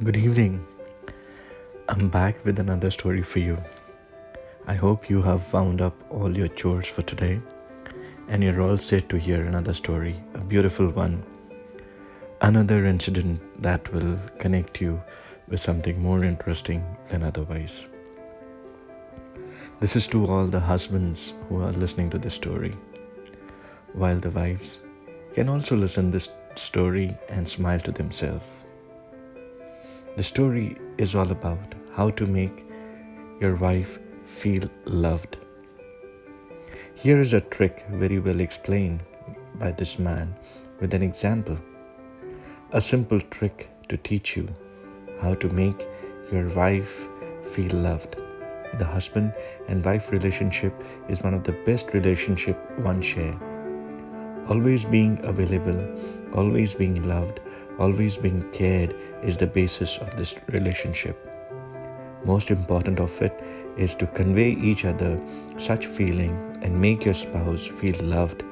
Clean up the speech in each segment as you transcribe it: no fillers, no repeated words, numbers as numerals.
Good evening. I'm back with another story for you. I hope you have wound up all your chores for today and you're all set to hear another story, a beautiful one, another incident that will connect you with something more interesting than otherwise. This is to all the husbands who are listening to this story, while the wives can also listen this story and smile to themselves. The story is all about how to make your wife feel loved. Here is a trick very well explained by this man with an example. A simple trick to teach you how to make your wife feel loved. The husband and wife relationship is one of the best relationship one share. Always being available, always being loved, always being cared is the basis of this relationship. Most important of it is to convey each other such feeling and make your spouse feel loved.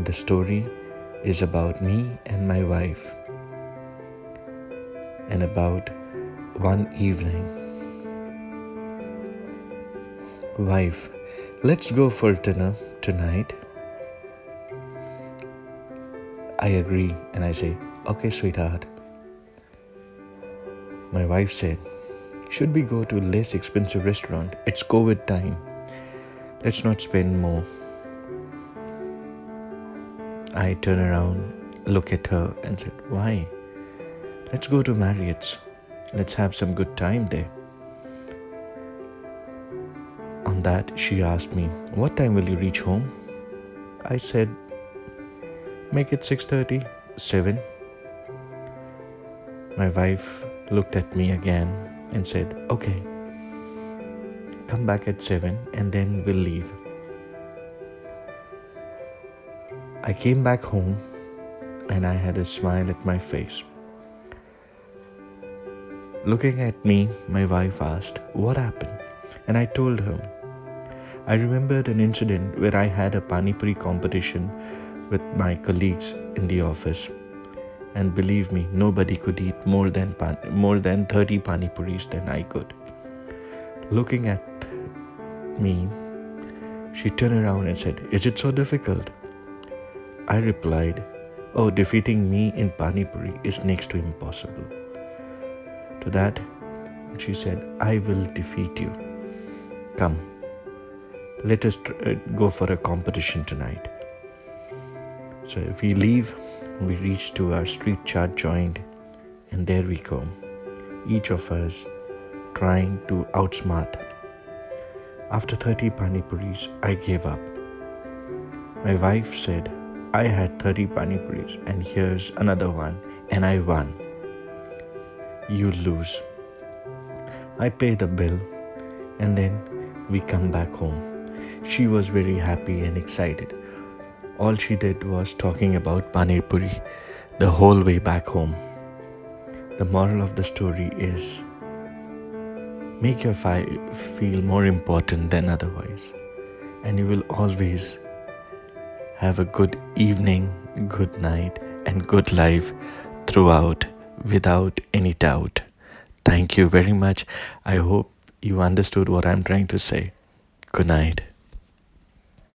The story is about me and my wife and about one evening. Wife, let's go for dinner tonight. I agree and I say, okay, sweetheart. My wife said, should we go to a less expensive restaurant? It's COVID time. Let's not spend more. I turn around, look at her and said, why? Let's go to Marriott's. Let's have some good time there. On that, she asked me, what time will you reach home? I said, make it 6:30, 7. My wife looked at me again and said, okay, come back at 7 and then we'll leave. I came back home and I had a smile at my face. Looking at me, my wife asked, what happened? And I told her. I remembered an incident where I had a Pani Puri competition with my colleagues in the office. And believe me, nobody could eat more than 30 Pani Puris than I could. Looking at me, she turned around and said, is it so difficult? I replied, oh, defeating me in Pani Puri is next to impossible. To that, she said, I will defeat you. Come, let us go for a competition tonight. So if we leave, we reach to our street chart joint, and there we go. Each of us trying to outsmart. After 30 Pani Puris, I gave up. My wife said, I had 30 Pani Puris and here's another one, and I won. You lose. I pay the bill and then we come back home. She was very happy and excited. All she did was talking about Pani Puri the whole way back home. The moral of the story is, make your wife feel more important than otherwise, and you will always have a good evening, good night, and good life throughout without any doubt. Thank you very much. I hope you understood what I'm trying to say. Good night.